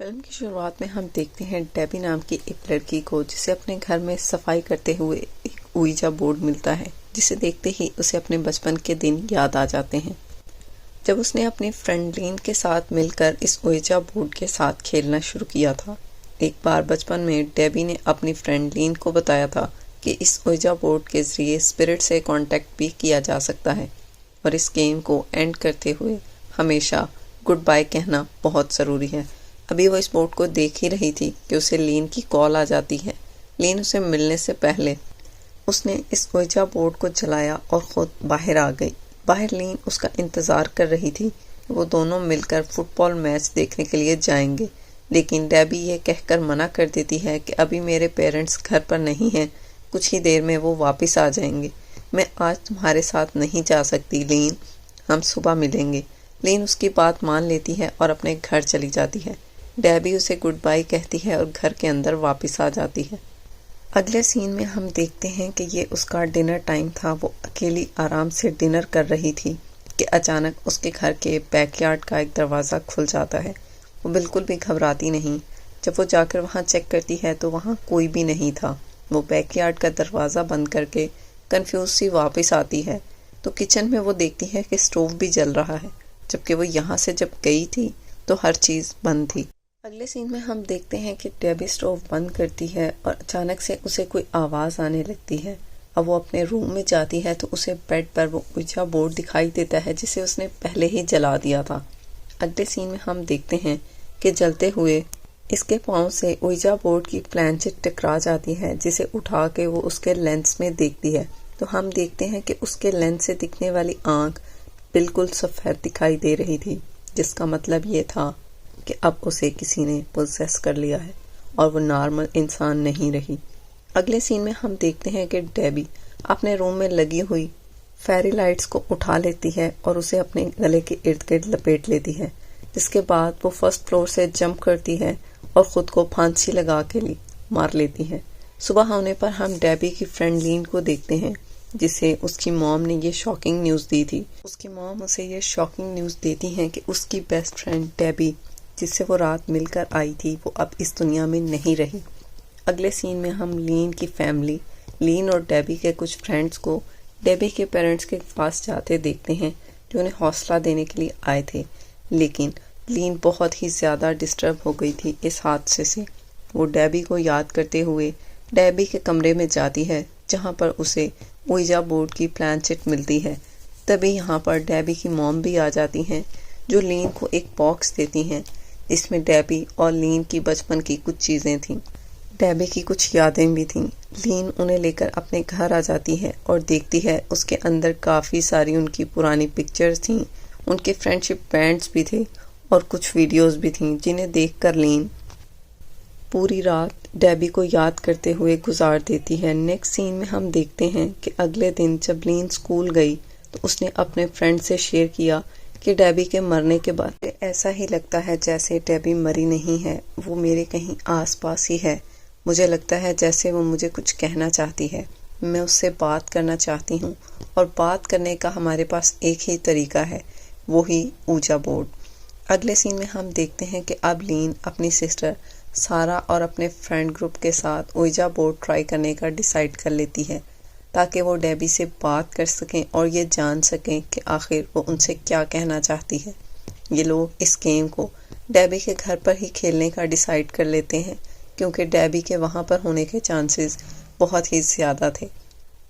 Film کی شروعات میں ہم دیکھتے ہیں ڈیبی نام کی ایک لڑکی کو جسے اپنے گھر میں صفائی کرتے ہوئے ایک اویجا بورڈ ملتا ہے، جسے دیکھتے ہی اسے اپنے بچپن کے دن یاد آ جاتے ہیں جب اس نے اپنی فرینڈ لین کے ساتھ مل کر اس اویجا بورڈ کے ساتھ کھیلنا شروع کیا تھا۔ ایک بار بچپن میں ڈیبی نے اپنی فرینڈ لین کو بتایا تھا کہ اس اویجا بورڈ کے ذریعے اسپرٹ سے کانٹیکٹ بھی کیا جا سکتا ہے اور اس گیم کو اینڈ کرتے ہوئے ہمیشہ گڈ بائی کہنا بہت ضروری ہے۔ ابھی وہ اس بورڈ کو دیکھ ہی رہی تھی کہ اسے لین کی کال آ جاتی ہے۔ لین اسے ملنے سے پہلے اس نے اس اویجا بورڈ کو جلایا اور خود باہر آ گئی۔ باہر لین اس کا انتظار کر رہی تھی کہ وہ دونوں مل کر فٹ بال میچ دیکھنے کے لیے جائیں گے، لیکن ڈیبی یہ کہہ کر منع کر دیتی ہے کہ ابھی میرے پیرنٹس گھر پر نہیں ہیں، کچھ ہی دیر میں وہ واپس آ جائیں گے، میں آج تمہارے ساتھ نہیں جا سکتی لین، ہم صبح ملیں گے۔ لین اس کی بات مان لیتی ہے اور اپنے گھر چلی جاتی ہے۔ ڈیبی اسے گڈ بائی کہتی ہے اور گھر کے اندر واپس آ جاتی ہے۔ اگلے سین میں ہم دیکھتے ہیں کہ یہ اس کا ڈنر ٹائم تھا۔ وہ اکیلی آرام سے ڈنر کر رہی تھی کہ اچانک اس کے گھر کے بیک یارڈ کا ایک دروازہ کھل جاتا ہے۔ وہ بالکل بھی گھبراتی نہیں۔ جب وہ جا کر وہاں چیک کرتی ہے تو وہاں کوئی بھی نہیں تھا۔ وہ بیک یارڈ کا دروازہ بند کر کے کنفیوز سی واپس آتی ہے تو کچن میں وہ دیکھتی ہے کہ اسٹوو بھی جل رہا ہے، جبکہ وہ یہاں سے جب گئی تھی تو ہر چیز بند تھی۔ اگلے سین میں ہم دیکھتے ہیں کہ ڈیبی اسٹوو بند کرتی ہے اور اچانک سے اسے کوئی آواز آنے لگتی ہے۔ اب وہ اپنے روم میں جاتی ہے تو اسے بیڈ پر وہ اویجا بورڈ دکھائی دیتا ہے جسے اس نے پہلے ہی جلا دیا تھا۔ اگلے سین میں ہم دیکھتے ہیں کہ جلتے ہوئے اس کے پاؤں سے اویجا بورڈ کی پلانچٹ ٹکرا جاتی ہے، جسے اٹھا کے وہ اس کے لینس میں دیکھتی ہے تو ہم دیکھتے ہیں کہ اس کے لینس سے دکھنے والی آنکھ بالکل سفید دکھائی دے رہی تھی، جس کا مطلب یہ تھا کہ اب اسے کسی نے پوزیس کر لیا ہے اور وہ نارمل انسان نہیں رہی۔ اگلے سین میں ہم دیکھتے ہیں کہ ڈیبی اپنے روم میں لگی ہوئی فیری لائٹس کو اٹھا لیتی ہے اور اسے اپنے گلے کے ارد گرد لپیٹ لیتی ہے، جس کے بعد وہ فرسٹ فلور سے جمپ کرتی ہے اور خود کو پھانسی لگا کے مار لیتی ہے۔ صبح ہونے پر ہم ڈیبی کی فرینڈ لین کو دیکھتے ہیں جسے اس کی موم نے یہ شاکنگ نیوز دی تھی۔ اس کی موم اسے یہ شاکنگ نیوز دیتی ہیں کہ اس کی بیسٹ فرینڈ ڈیبی جس سے وہ رات مل کر آئی تھی وہ اب اس دنیا میں نہیں رہی۔ اگلے سین میں ہم لین کی فیملی، لین اور ڈیبی کے کچھ فرینڈز کو ڈیبی کے پیرنٹس کے پاس جاتے دیکھتے ہیں جو انہیں حوصلہ دینے کے لیے آئے تھے، لیکن لین بہت ہی زیادہ ڈسٹرب ہو گئی تھی اس حادثے سے۔ وہ ڈیبی کو یاد کرتے ہوئے ڈیبی کے کمرے میں جاتی ہے جہاں پر اسے اویجا بورڈ کی پلانچٹ ملتی ہے۔ تبھی یہاں پر ڈیبی کی موم بھی آ جاتی ہیں جو لین کو ایک باکس دیتی ہیں، اس میں ڈیبی اور لین کی بچپن کی کچھ چیزیں تھیں، ڈیبی کی کچھ یادیں بھی تھیں۔ لین انہیں لے کر اپنے گھر آ جاتی ہے اور دیکھتی ہے اس کے اندر کافی ساری ان کی پرانی پکچرز تھیں، ان کے فرینڈشپ بینڈز بھی تھے اور کچھ ویڈیوز بھی تھیں جنہیں دیکھ کر لین پوری رات ڈیبی کو یاد کرتے ہوئے گزار دیتی ہے۔ نیکسٹ سین میں ہم دیکھتے ہیں کہ اگلے دن جب لین اسکول گئی تو اس نے اپنے فرینڈ سے شیئر کیا کہ ڈیبی کے مرنے کے بعد ایسا ہی لگتا ہے جیسے ڈیبی مری نہیں ہے، وہ میرے کہیں آس پاس ہی ہے، مجھے لگتا ہے جیسے وہ مجھے کچھ کہنا چاہتی ہے، میں اس سے بات کرنا چاہتی ہوں اور بات کرنے کا ہمارے پاس ایک ہی طریقہ ہے، وہی اویجا بورڈ۔ اگلے سین میں ہم دیکھتے ہیں کہ اب لین اپنی سسٹر سارا اور اپنے فرینڈ گروپ کے ساتھ اویجا بورڈ ٹرائی کرنے کا ڈیسائیڈ کر لیتی ہے تاکہ وہ ڈیبی سے بات کر سکیں اور یہ جان سکیں کہ آخر وہ ان سے کیا کہنا چاہتی ہے۔ یہ لوگ اس گیم کو ڈیبی کے گھر پر ہی کھیلنے کا ڈیسائیڈ کر لیتے ہیں کیونکہ ڈیبی کے وہاں پر ہونے کے چانسز بہت ہی زیادہ تھے۔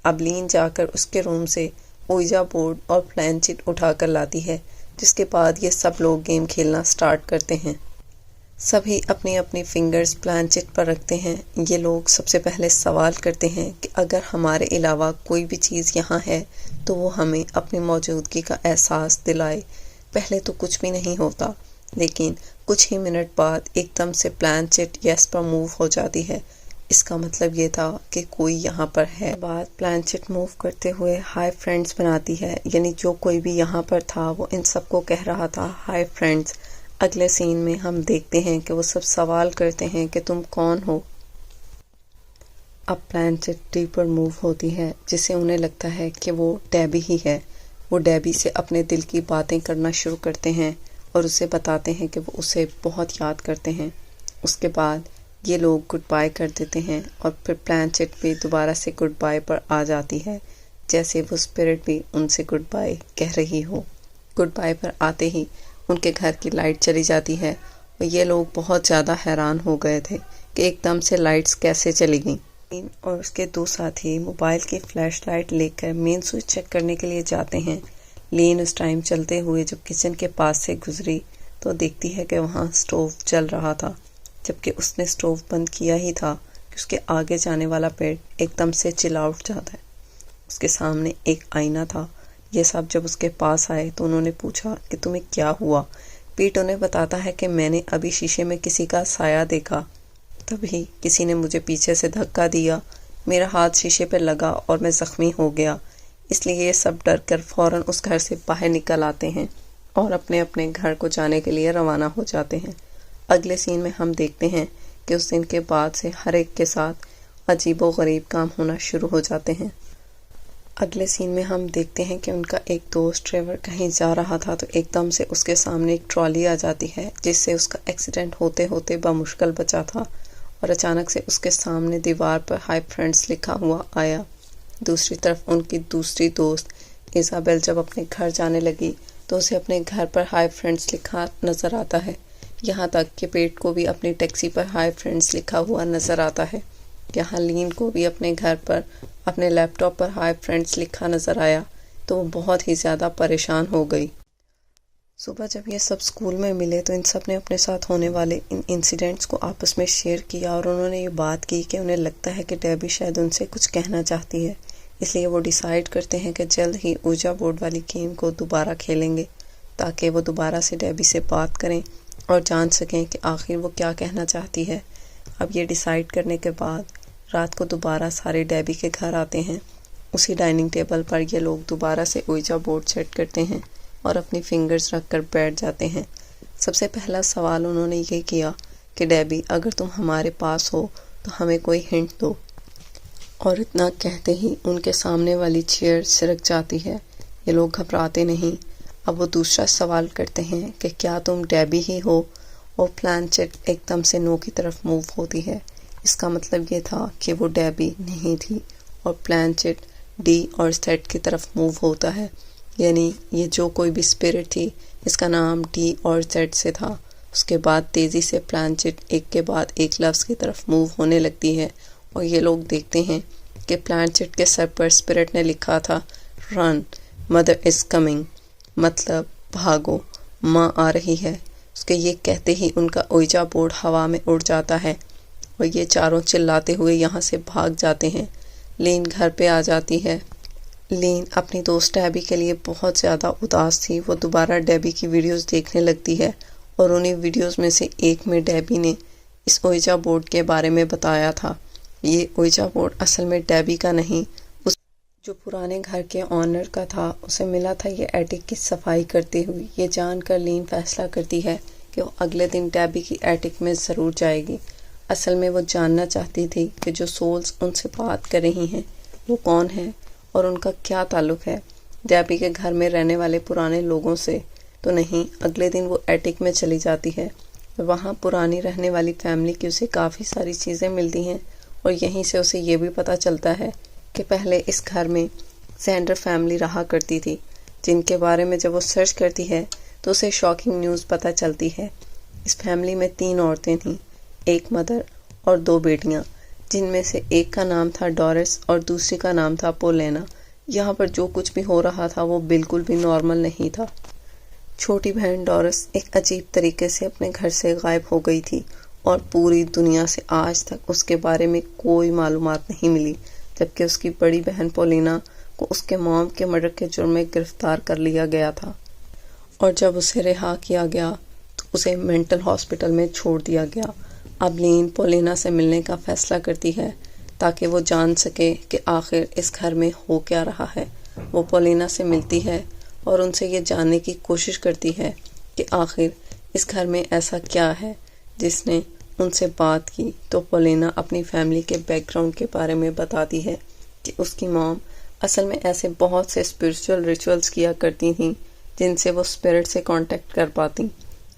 اب لین جا کر اس کے روم سے اویجا بورڈ اور پلانچٹ اٹھا کر لاتی ہے، جس کے بعد یہ سب لوگ گیم کھیلنا سٹارٹ کرتے ہیں۔ سبھی اپنی اپنی فنگرز پلانچٹ پر رکھتے ہیں۔ یہ لوگ سب سے پہلے سوال کرتے ہیں کہ اگر ہمارے علاوہ کوئی بھی چیز یہاں ہے تو وہ ہمیں اپنی موجودگی کا احساس دلائے۔ پہلے تو کچھ بھی نہیں ہوتا، لیکن کچھ ہی منٹ بعد ایک دم سے پلانچٹ یس پر موو ہو جاتی ہے، اس کا مطلب یہ تھا کہ کوئی یہاں پر ہے۔ بعد پلانچٹ موو کرتے ہوئے ہائی فرینڈز بناتی ہے، یعنی جو کوئی بھی یہاں پر تھا وہ ان سب کو کہہ رہا تھا ہائی فرینڈز۔ اگلے سین میں ہم دیکھتے ہیں کہ وہ سب سوال کرتے ہیں کہ تم کون ہو۔ اب پلانچٹ ڈیپر موو ہوتی ہے جسے انہیں لگتا ہے کہ وہ ڈیبی ہی ہے۔ وہ ڈیبی سے اپنے دل کی باتیں کرنا شروع کرتے ہیں اور اسے بتاتے ہیں کہ وہ اسے بہت یاد کرتے ہیں۔ اس کے بعد یہ لوگ گڈ بائی کر دیتے ہیں اور پھر پلانچٹ بھی دوبارہ سے گڈ بائی پر آ جاتی ہے، جیسے وہ اسپرٹ بھی ان سے گڈ بائی کہہ رہی ہو۔ گڈ بائی پر آتے ہی ان کے گھر کی لائٹ چلی جاتی ہے اور یہ لوگ بہت زیادہ حیران ہو گئے تھے کہ ایک دم سے لائٹس کیسے چلی گئیں۔ لین اور اس کے دو ساتھی موبائل کی فلیش لائٹ لے کر مین سوئچ چیک کرنے کے لیے جاتے ہیں۔ لین اس ٹائم چلتے ہوئے جب کچن کے پاس سے گزری تو دیکھتی ہے کہ وہاں سٹوو چل رہا تھا، جبکہ اس نے سٹوو بند کیا ہی تھا کہ اس کے آگے جانے والا پیٹ ایک دم سے چلا اٹھ جاتا ہے۔ اس کے سامنے ایک آئینہ تھا۔ یہ سب جب اس کے پاس آئے تو انہوں نے پوچھا کہ تمہیں کیا ہوا؟ پیٹ انہیں بتاتا ہے کہ میں نے ابھی شیشے میں کسی کا سایہ دیکھا، تبھی کسی نے مجھے پیچھے سے دھکا دیا، میرا ہاتھ شیشے پہ لگا اور میں زخمی ہو گیا، اس لیے یہ سب ڈر کر فوراً اس گھر سے باہر نکل آتے ہیں اور اپنے اپنے گھر کو جانے کے لیے روانہ ہو جاتے ہیں۔ اگلے سین میں ہم دیکھتے ہیں کہ اس دن کے بعد سے ہر ایک کے ساتھ عجیب و غریب کام ہونا شروع ہو جاتے ہیں۔ اگلے سین میں ہم دیکھتے ہیں کہ ان کا ایک دوست ٹریور کہیں جا رہا تھا تو ایک دم سے اس کے سامنے ایک ٹرالی آ جاتی ہے جس سے اس کا ایکسیڈنٹ ہوتے ہوتے بمشکل بچا تھا، اور اچانک سے اس کے سامنے دیوار پر ہائی فرینڈز لکھا ہوا آیا۔ دوسری طرف ان کی دوسری دوست ایزابل جب اپنے گھر جانے لگی تو اسے اپنے گھر پر ہائی فرینڈز لکھا نظر آتا ہے، یہاں تک کہ پیٹ کو بھی اپنی ٹیکسی پر ہائی فرینڈز لکھا ہوا نظر آتا ہے۔ یہاں لین کو بھی اپنے گھر پر اپنے لیپ ٹاپ پر ہائی فرینڈز لکھا نظر آیا تو وہ بہت ہی زیادہ پریشان ہو گئی۔ صبح جب یہ سب اسکول میں ملے تو ان سب نے اپنے ساتھ ہونے والے ان انسیڈنٹس کو آپس میں شیئر کیا، اور انہوں نے یہ بات کی کہ انہیں لگتا ہے کہ ڈیبی شاید ان سے کچھ کہنا چاہتی ہے، اس لیے وہ ڈیسائیڈ کرتے ہیں کہ جلد ہی اوجا بورڈ والی گیم کو دوبارہ کھیلیں گے تاکہ وہ دوبارہ سے ڈیبی سے بات کریں اور جان سکیں کہ آخر وہ کیا کہنا چاہتی ہے۔ اب یہ ڈیسائیڈ کرنے کے بعد رات کو دوبارہ سارے ڈیبی کے گھر آتے ہیں۔ اسی ڈائننگ ٹیبل پر یہ لوگ دوبارہ سے اوجا بورڈ سیٹ کرتے ہیں اور اپنی فنگرز رکھ کر بیٹھ جاتے ہیں۔ سب سے پہلا سوال انہوں نے یہ کیا کہ ڈیبی اگر تم ہمارے پاس ہو تو ہمیں کوئی ہنٹ دو، اور اتنا کہتے ہی ان کے سامنے والی چیئر سرک جاتی ہے۔ یہ لوگ گھبراتے نہیں۔ اب وہ دوسرا سوال کرتے ہیں کہ کیا تم ڈیبی ہی ہو، اور پلانچٹ ایک دم سے نو کی طرف موو ہوتی ہے۔ اس کا مطلب یہ تھا کہ وہ ڈیبی نہیں تھی، اور پلانچٹ ڈی اور زیڈ کی طرف موو ہوتا ہے، یعنی یہ جو کوئی بھی اسپرٹ تھی اس کا نام ڈی اور زیڈ سے تھا۔ اس کے بعد تیزی سے پلانچٹ ایک کے بعد ایک لفظ کی طرف موو ہونے لگتی ہے، اور یہ لوگ دیکھتے ہیں کہ پلانچٹ کے سر پر اسپرٹ نے لکھا تھا رن مدر از کمنگ، مطلب بھاگو ماں آ رہی ہے۔ اس کے یہ کہتے ہی ان کا اوجا بورڈ ہوا میں اڑ جاتا ہے اور یہ چاروں چلاتے ہوئے یہاں سے بھاگ جاتے ہیں۔ لین گھر پہ آ جاتی ہے۔ لین اپنی دوست ڈیبی کے لیے بہت زیادہ اداس تھی۔ وہ دوبارہ ڈیبی کی ویڈیوز دیکھنے لگتی ہے، اور انہیں ویڈیوز میں سے ایک میں ڈیبی نے اس اوجا بورڈ کے بارے میں بتایا تھا۔ یہ اوجا بورڈ اصل میں ڈیبی کا نہیں، اس جو پرانے گھر کے آنر کا تھا، اسے ملا تھا یہ ایٹک کی صفائی کرتے ہوئے۔ یہ جان کر لین فیصلہ کرتی ہے کہ وہ اگلے دن ڈیبی کی ایٹک میں ضرور جائے گی۔ اصل میں وہ جاننا چاہتی تھی کہ جو سولز ان سے بات کر رہی ہیں وہ کون ہیں اور ان کا کیا تعلق ہے ڈیبی کے گھر میں رہنے والے پرانے لوگوں سے تو نہیں۔ اگلے دن وہ ایٹک میں چلی جاتی ہے، وہاں پرانی رہنے والی فیملی کی اسے کافی ساری چیزیں ملتی ہیں، اور یہیں سے اسے یہ بھی پتہ چلتا ہے کہ پہلے اس گھر میں سینڈر فیملی رہا کرتی تھی، جن کے بارے میں جب وہ سرچ کرتی ہے تو اسے شاکنگ نیوز پتہ چلتی ہے۔ اس فیملی میں 3 عورتیں تھیں، ایک مدر اور 2 بیٹیاں، جن میں سے ایک کا نام تھا ڈورس اور دوسری کا نام تھا پولینا۔ یہاں پر جو کچھ بھی ہو رہا تھا وہ بالکل بھی نارمل نہیں تھا۔ چھوٹی بہن ڈورس ایک عجیب طریقے سے اپنے گھر سے غائب ہو گئی تھی، اور پوری دنیا سے آج تک اس کے بارے میں کوئی معلومات نہیں ملی، جبکہ اس کی بڑی بہن پولینا کو اس کے موم کے مرڈر کے جرم میں گرفتار کر لیا گیا تھا، اور جب اسے رہا کیا گیا تو اسے مینٹل ہاسپٹل میں چھوڑ دیا گیا۔ اب لین پولینا سے ملنے کا فیصلہ کرتی ہے تاکہ وہ جان سکے کہ آخر اس گھر میں ہو کیا رہا ہے۔ وہ پولینا سے ملتی ہے اور ان سے یہ جاننے کی کوشش کرتی ہے کہ آخر اس گھر میں ایسا کیا ہے جس نے ان سے بات کی، تو پولینا اپنی فیملی کے بیک گراؤنڈ کے بارے میں بتاتی ہے کہ اس کی موم اصل میں ایسے بہت سے اسپرچول ریچولز کیا کرتی تھیں جن سے وہ اسپرٹ سے کانٹیکٹ کر پاتی۔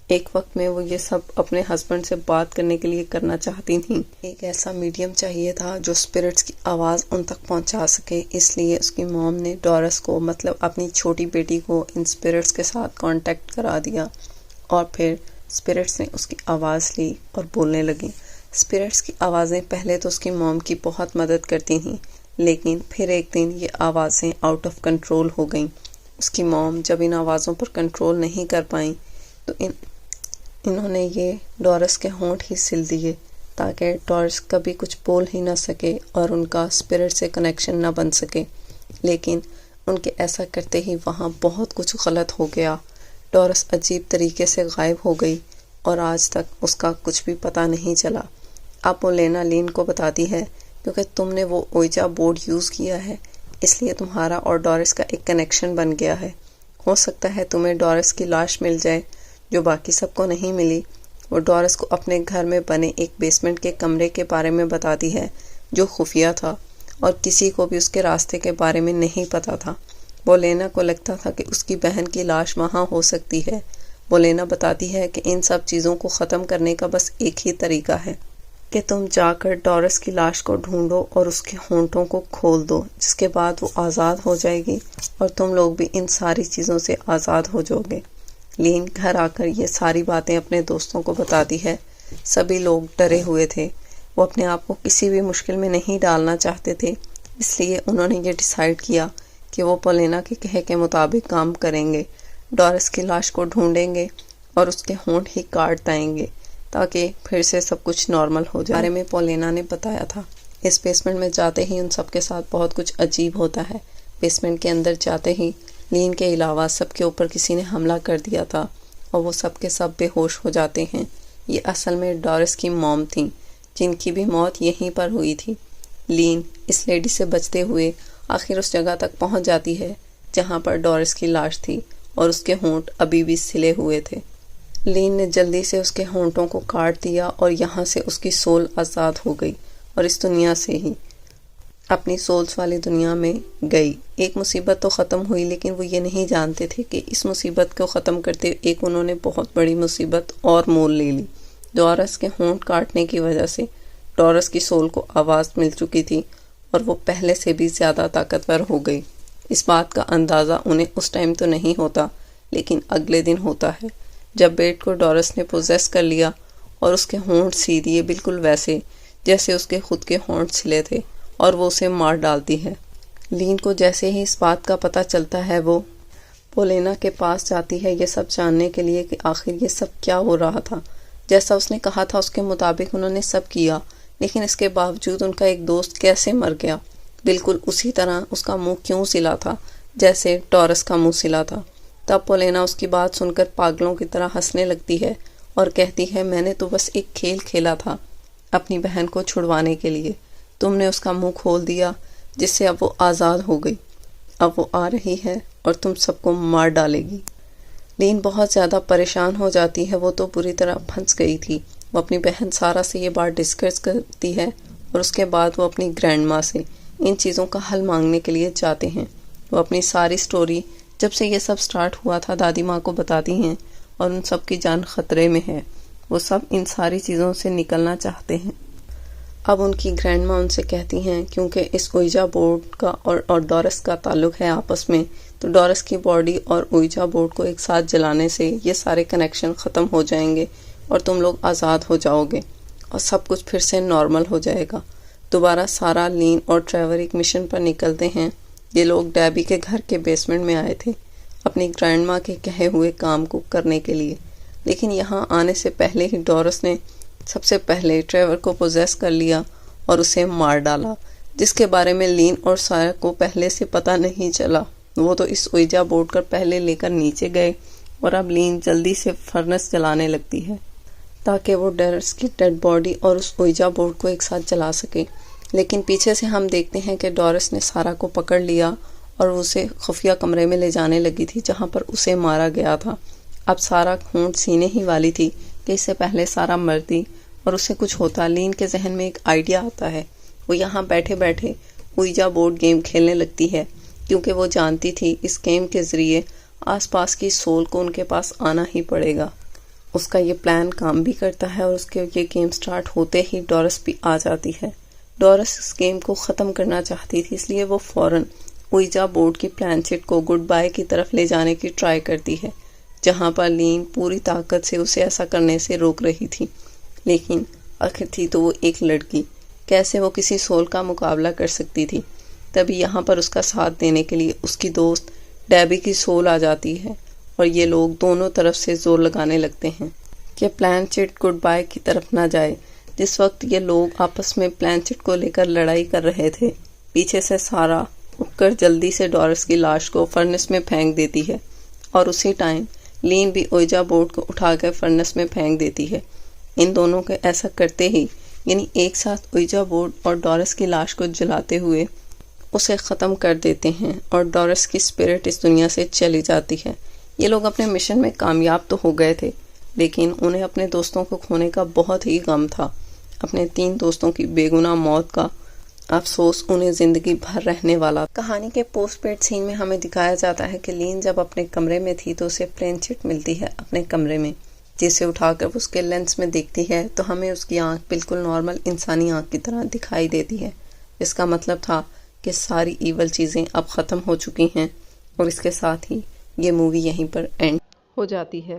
ایک وقت میں وہ یہ سب اپنے ہسبینڈ سے بات کرنے کے لیے کرنا چاہتی تھیں۔ ایک ایسا میڈیم چاہیے تھا جو اسپرٹس کی آواز ان تک پہنچا سکے، اس لیے اس کی موم نے ڈورس کو، مطلب اپنی چھوٹی بیٹی کو، ان اسپرٹس کے ساتھ کانٹیکٹ کرا دیا، اور پھر اسپرٹس نے اس کی آواز لی اور بولنے لگی۔ اسپرٹس کی آوازیں پہلے تو اس کی موم کی بہت مدد کرتی تھیں، لیکن پھر ایک دن یہ آوازیں آؤٹ آف کنٹرول ہو گئیں۔ اس کی موم جب ان آوازوں پر کنٹرول نہیں کر پائیں تو انہوں نے یہ ڈورس کے ہونٹ ہی سل دیے تاکہ ڈورس کبھی کچھ بول ہی نہ سکے اور ان کا اسپرٹ سے کنیکشن نہ بن سکے۔ لیکن ان کے ایسا کرتے ہی وہاں بہت کچھ غلط ہو گیا۔ ڈورس عجیب طریقے سے غائب ہو گئی اور آج تک اس کا کچھ بھی پتہ نہیں چلا۔ اب پولینا لین کو بتاتی ہے کیونکہ تم نے وہ اویجا بورڈ یوز کیا ہے، اس لیے تمہارا اور ڈورس کا ایک کنیکشن بن گیا ہے۔ ہو سکتا ہے تمہیں ڈورس کی لاش مل جائے جو باقی سب کو نہیں ملی۔ وہ ڈورس کو اپنے گھر میں بنے ایک بیسمنٹ کے کمرے کے بارے میں بتاتی ہے جو خفیہ تھا اور کسی کو بھی اس کے راستے کے بارے میں نہیں پتا تھا۔ بولینا کو لگتا تھا کہ اس کی بہن کی لاش وہاں ہو سکتی ہے۔ بولینا بتاتی ہے کہ ان سب چیزوں کو ختم کرنے کا بس ایک ہی طریقہ ہے کہ تم جا کر ڈورس کی لاش کو ڈھونڈو اور اس کے ہونٹوں کو کھول دو، جس کے بعد وہ آزاد ہو جائے گی اور تم لوگ بھی ان ساری چیزوں سے آزاد ہو جاؤ گے۔ لین گھر آ کر یہ ساری باتیں اپنے دوستوں کو بتاتی ہے۔ سبھی لوگ ڈرے ہوئے تھے، وہ اپنے آپ کو کسی بھی مشکل میں نہیں ڈالنا چاہتے تھے، اس لیے انہوں نے یہ ڈیسائیڈ کیا کہ وہ پولینا کے کہے کے مطابق کام کریں گے، ڈورس کی لاش کو ڈھونڈیں گے اور اس کے ہونٹ ہی کاٹ دیں گے تاکہ پھر سے سب کچھ نارمل ہو جائے۔ بارے میں پولینا نے بتایا تھا۔ اس بیسمنٹ میں جاتے ہی ان سب کے ساتھ بہت کچھ عجیب ہوتا ہے۔ بیسمنٹ کے اندر جاتے ہی لین کے علاوہ سب کے اوپر کسی نے حملہ کر دیا تھا اور وہ سب کے سب بے ہوش ہو جاتے ہیں۔ یہ اصل میں ڈورس کی موم تھیں جن کی بھی موت یہیں پر ہوئی تھی۔ لین اس لیڈی سے بچتے ہوئے آخر اس جگہ تک پہنچ جاتی ہے جہاں پر ڈورس کی لاش تھی اور اس کے ہونٹ ابھی بھی سلے ہوئے تھے۔ لین نے جلدی سے اس کے ہونٹوں کو کاٹ دیا اور یہاں سے اس کی سول آزاد ہو گئی اور اس دنیا سے ہی اپنی سولز والی دنیا میں گئی۔ ایک مصیبت تو ختم ہوئی لیکن وہ یہ نہیں جانتے تھے کہ اس مصیبت کو ختم کرتے ایک انہوں نے بہت بڑی مصیبت اور مول لے لی۔ ڈورس کے ہونٹ کاٹنے کی وجہ سے ڈورس کی سول کو آواز مل چکی تھی اور وہ پہلے سے بھی زیادہ طاقتور ہو گئی۔ اس بات کا اندازہ انہیں اس ٹائم تو نہیں ہوتا لیکن اگلے دن ہوتا ہے جب بیٹ کو ڈورس نے پوزیس کر لیا اور اس کے ہونٹ سی دیے بالکل ویسے جیسے اس کے خود کے ہونٹ سلے تھے اور وہ اسے مار ڈالتی ہے۔ لین کو جیسے ہی اس بات کا پتہ چلتا ہے وہ پولینا کے پاس جاتی ہے یہ سب جاننے کے لیے کہ آخر یہ سب کیا ہو رہا تھا۔ جیسا اس نے کہا تھا اس کے مطابق انہوں نے سب کیا، لیکن اس کے باوجود ان کا ایک دوست کیسے مر گیا؟ بالکل اسی طرح اس کا منہ کیوں سلا تھا جیسے ڈورس کا منہ سلا تھا؟ تب پولینا اس کی بات سن کر پاگلوں کی طرح ہنسنے لگتی ہے اور کہتی ہے میں نے تو بس ایک کھیل کھیلا تھا اپنی بہن کو چھڑوانے کے لیے، تم نے اس کا منہ کھول دیا جس سے اب وہ آزاد ہو گئی، اب وہ آ رہی ہے اور تم سب کو مار ڈالے گی۔ لین بہت زیادہ پریشان ہو جاتی ہے، وہ تو پوری طرح پھنس گئی تھی۔ وہ اپنی بہن سارا سے یہ بات ڈسکس کرتی ہے اور اس کے بعد وہ اپنی گرینڈ ماں سے ان چیزوں کا حل مانگنے کے لیے جاتے ہیں۔ وہ اپنی ساری سٹوری جب سے یہ سب سٹارٹ ہوا تھا دادی ماں کو بتاتی ہیں اور ان سب کی جان خطرے میں ہے، وہ سب ان ساری چیزوں سے نکلنا چاہتے ہیں۔ اب ان کی گرینڈ ماں ان سے کہتی ہیں کیونکہ اس اویجا بورڈ کا اور ڈورس کا تعلق ہے آپس میں، تو ڈورس کی باڈی اور اویجا بورڈ کو ایک ساتھ جلانے سے یہ سارے کنیکشن ختم ہو جائیں گے اور تم لوگ آزاد ہو جاؤ گے اور سب کچھ پھر سے نارمل ہو جائے گا۔ دوبارہ سارا، لین اور ٹریور ایک مشن پر نکلتے ہیں۔ یہ لوگ ڈیبی کے گھر کے بیسمنٹ میں آئے تھے اپنی گرینڈ ماں کے کہے ہوئے کام کو کرنے کے لیے، لیکن یہاں آنے سے پہلے ہی ڈورس نے سب سے پہلے ٹریور کو پوزیس کر لیا اور اسے مار ڈالا، جس کے بارے میں لین اور سارا کو پہلے سے پتہ نہیں چلا۔ وہ تو اس اویجا بورڈ کر پہلے لے کر نیچے گئے اور اب لین جلدی سے فرنس جلانے لگتی ہے تاکہ وہ ڈورس کی ڈیڈ باڈی اور اس اویجا بورڈ کو ایک ساتھ جلا سکے۔ لیکن پیچھے سے ہم دیکھتے ہیں کہ ڈورس نے سارا کو پکڑ لیا اور اسے خفیہ کمرے میں لے جانے لگی تھی جہاں پر اسے مارا گیا تھا۔ اب سارا ہونٹ سینے ہی والی تھی کہ اس سے پہلے سارا مرتی اور اسے کچھ ہوتا۔ لین کے ذہن میں ایک آئیڈیا آتا ہے، وہ یہاں بیٹھے بیٹھے اویجا بورڈ گیم کھیلنے لگتی ہے کیونکہ وہ جانتی تھی اس گیم کے ذریعے آس پاس کی سول کو ان کے پاس آنا ہی پڑے گا۔ اس کا یہ پلان کام بھی کرتا ہے اور اس کے یہ گیم سٹارٹ ہوتے ہی ڈورس بھی آ جاتی ہے۔ ڈورس اس گیم کو ختم کرنا چاہتی تھی، اس لیے وہ فوراً اویجا بورڈ کی پلانچٹ کو گڈ بائی کی طرف لے جانے کی ٹرائی کرتی ہے، جہاں پر لین پوری طاقت سے اسے ایسا کرنے سے روک رہی تھی، لیکن آخر تھی تو وہ ایک لڑکی، کیسے وہ کسی سول کا مقابلہ کر سکتی تھی۔ تبھی یہاں پر اس کا ساتھ دینے کے لیے اس کی دوست ڈیبی کی سول آ جاتی ہے اور یہ لوگ دونوں طرف سے زور لگانے لگتے ہیں کہ پلانچٹ گڈ بائی کی طرف نہ جائے۔ جس وقت یہ لوگ آپس میں پلانچٹ کو لے کر لڑائی کر رہے تھے، پیچھے سے سارا اٹھ کر جلدی سے ڈورس کی لاش کو فرنس میں پھینک دیتی ہے اور اسی ٹائم لین بھی اویجا بورڈ کو اٹھا کر فرنس میں پھینک دیتی ہے۔ ان دونوں کے ایسا کرتے ہی، یعنی ایک ساتھ اویجا بورڈ اور ڈورس کی لاش کو جلاتے ہوئے اسے ختم کر دیتے ہیں اور ڈورس کی اسپرٹ اس دنیا سے چلی جاتی ہے۔ یہ لوگ اپنے مشن میں کامیاب تو ہو گئے تھے، لیکن انہیں اپنے دوستوں کو کھونے کا بہت ہی غم تھا۔ اپنے 3 دوستوں کی بے گناہ موت کا افسوس انہیں زندگی بھر رہنے والا۔ کہانی کے پوسٹ پیڈ سین میں ہمیں دکھایا جاتا ہے کہ لین جب اپنے کمرے میں تھی تو اسے پلانچٹ ملتی ہے اپنے کمرے میں، جسے اٹھا کر وہ اس کے لینس میں دیکھتی ہے تو ہمیں اس کی آنکھ بالکل نارمل انسانی آنکھ کی طرح دکھائی دیتی ہے۔ اس کا مطلب تھا کہ ساری ایول چیزیں اب ختم ہو چکی ہیں، اور اس کے ساتھ ہی یہ مووی یہیں پر اینڈ ہو جاتی ہے۔